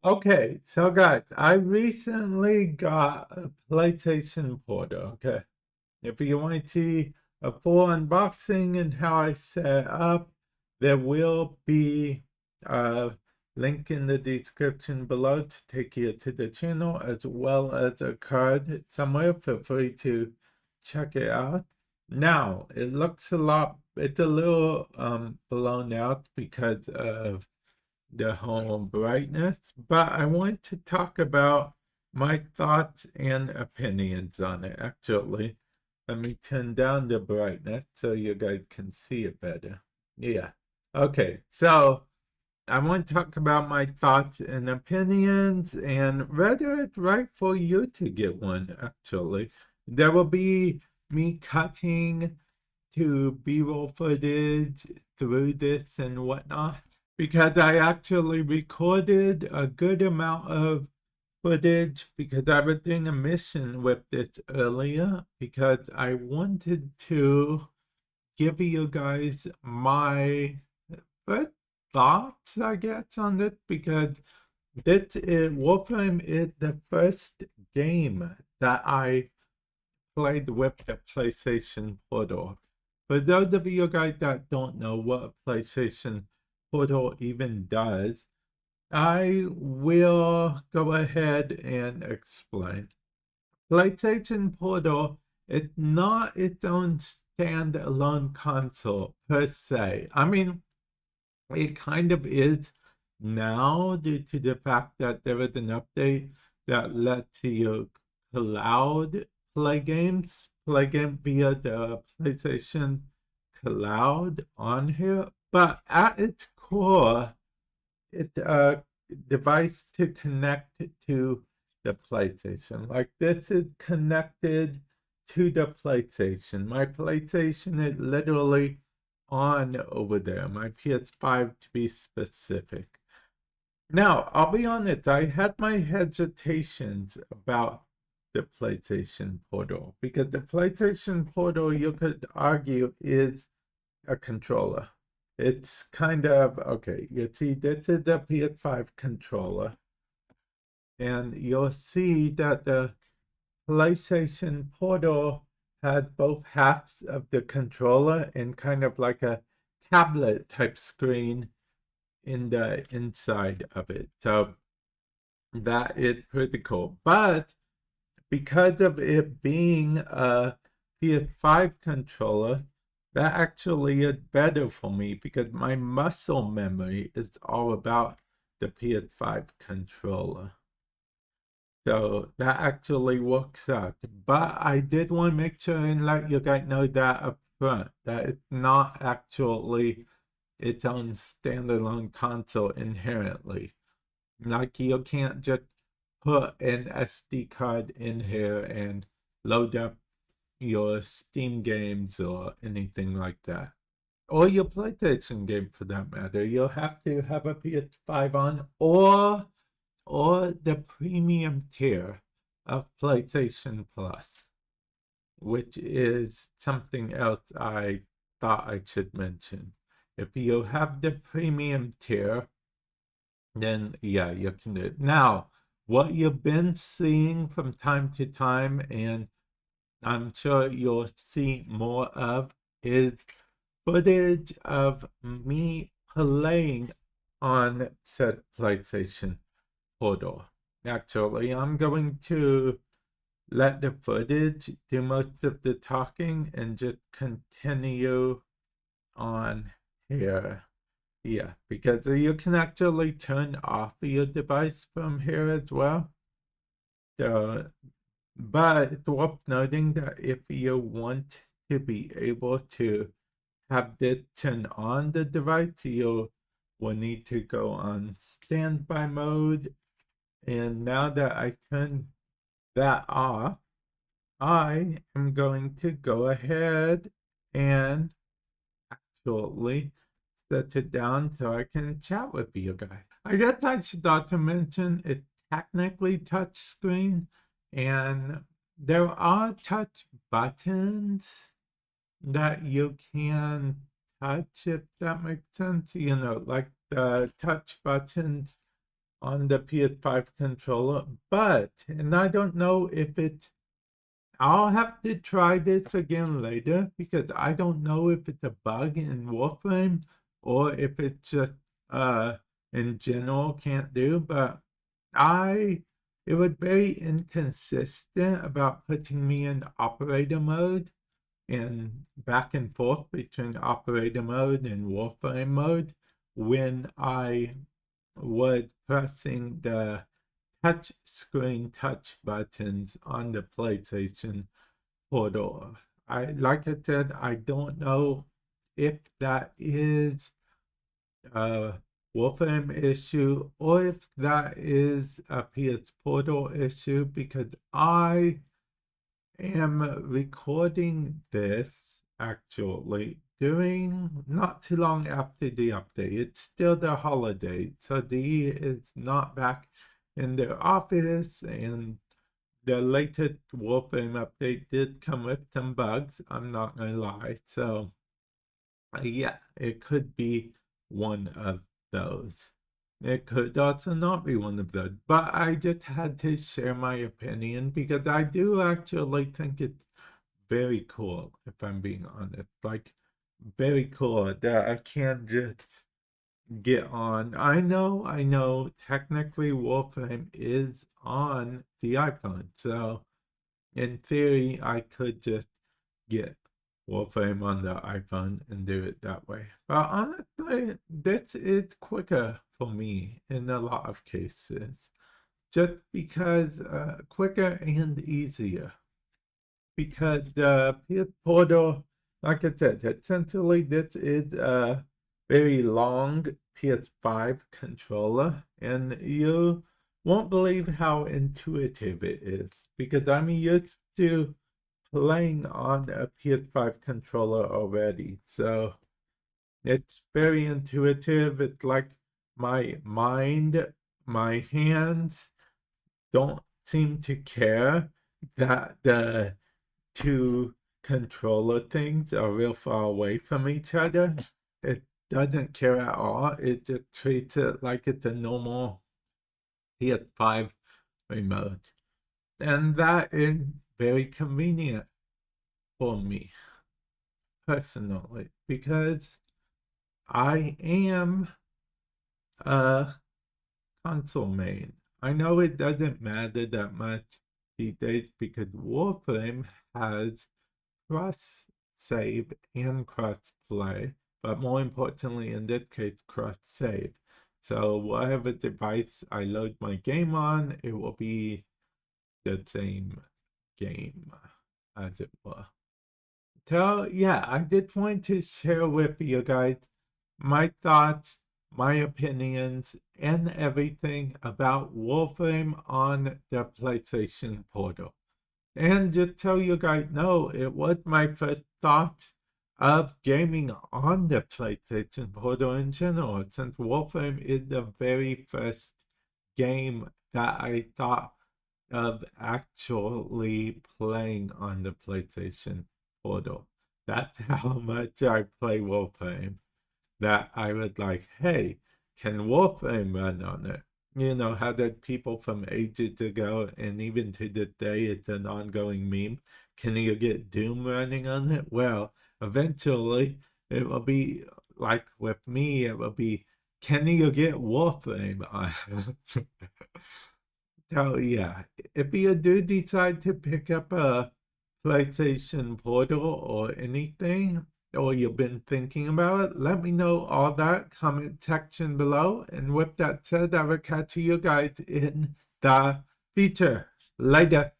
Okay, so guys, I recently got a PlayStation Portal. Okay, if you want to see a full unboxing and how I set up, there will be a link in the description below to take you to the channel as well as a card somewhere. Feel free to check it out. Now, it's a little blown out because of the whole brightness, but I want to talk about my thoughts and opinions on it. Actually, let me turn down the brightness so you guys can see it better. Yeah. Okay, so I want to talk about my thoughts and opinions and whether it's right for you to get one, actually. There will be me cutting to B-roll footage through this and whatnot because I actually recorded a good amount of footage because I was doing a mission with this earlier because I wanted to give you guys my first thoughts, I guess, on this because Warframe is the first game that I played with the PlayStation Portal. For those of you guys that don't know what a PlayStation Portal even does, I will go ahead and explain. PlayStation Portal is not its own standalone console per se. I mean, it kind of is now due to the fact that there is an update that lets you cloud play game via the PlayStation Cloud on here. But at its core, it's a device to connect to the PlayStation. Like this is connected to the PlayStation. My PlayStation is literally on over there, my PS5 to be specific. Now, I'll be honest, I had my hesitations about the PlayStation Portal because the PlayStation Portal, you could argue, is a controller. It's kind of okay. You see, this is the PS5 controller, and you'll see that the PlayStation Portal had both halves of the controller and kind of like a tablet type screen in the inside of it. So that is pretty cool. But because of it being a PS5 controller, that actually is better for me because my muscle memory is all about the PS5 controller. So that actually works out. But I did want to make sure and let you guys know that up front, that it's not actually its own standalone console inherently. Like you can't just put an SD card in here and load up your Steam games or anything like that. Or your PlayStation game for that matter. You'll have to have a PS5 on or the premium tier of PlayStation Plus, which is something else I thought I should mention. If you have the premium tier, then yeah, you can do it. Now, what you've been seeing from time to time, and I'm sure you'll see more of, is footage of me playing on said PlayStation Portal. Actually, I'm going to let the footage do most of the talking and just continue on here. Yeah, because you can actually turn off your device from here as well. So, but it's worth noting that if you want to be able to have this turn on the device, you will need to go on standby mode. And now that I turn that off, I am going to go ahead and actually set it down so I can chat with you guys. I guess I should also mention it's technically touch screen and there are touch buttons that you can touch if that makes sense. You know, like the touch buttons on the PS5 controller, and I don't know if I'll have to try this again later because I don't know if it's a bug in Warframe or if it's just in general can't do, but it was very inconsistent about putting me in operator mode and back and forth between operator mode and Warframe mode when I was pressing the touch screen touch buttons on the PlayStation Portal. Like I said, I don't know if that is a Warframe issue or if that is a PS Portal issue because I am recording this actually during not too long after the update. It's still the holiday, so D is not back in their office, and the latest Warframe update did come with some bugs, I'm not gonna lie. So yeah, it could be one of those. It could also not be one of those, but I just had to share my opinion because I do actually think it's very cool, if I'm being honest. Like, very cool that I can just get on. I know, technically Warframe is on the iPhone, so in theory, I could just get Warframe on the iPhone and do it that way. But honestly, this is quicker for me in a lot of cases. Just because quicker and easier. Because the PS Portal, like I said, essentially this is a very long PS5 controller, and you won't believe how intuitive it is. Because I'm used to playing on a PS5 controller already. So it's very intuitive. It's like my mind, my hands don't seem to care that the two controller things are real far away from each other. It doesn't care at all. It just treats it like it's a normal PS5 remote. And that is very convenient for me personally because I am a console main. I know it doesn't matter that much these days because Warframe has cross save and cross play, but more importantly, in this case, cross save. So, whatever device I load my game on, it will be the same game, as it were. So, yeah, I did want to share with you guys my thoughts, my opinions, and everything about Warframe on the PlayStation Portal. And just so you guys know, it was my first thought of gaming on the PlayStation Portal in general, since Warframe is the very first game that I thought of actually playing on the PlayStation Portal. That's how much I play Warframe. That I was like, hey, can Warframe run on it? You know, how that people from ages ago and even to this day, it's an ongoing meme. Can you get Doom running on it? Well, eventually, it will be like with me, it will be, can you get Warframe on it? So, yeah, if you do decide to pick up a PlayStation Portal or anything, or you've been thinking about it, let me know all that comment section below. And with that said, I will catch you guys in the future. Later.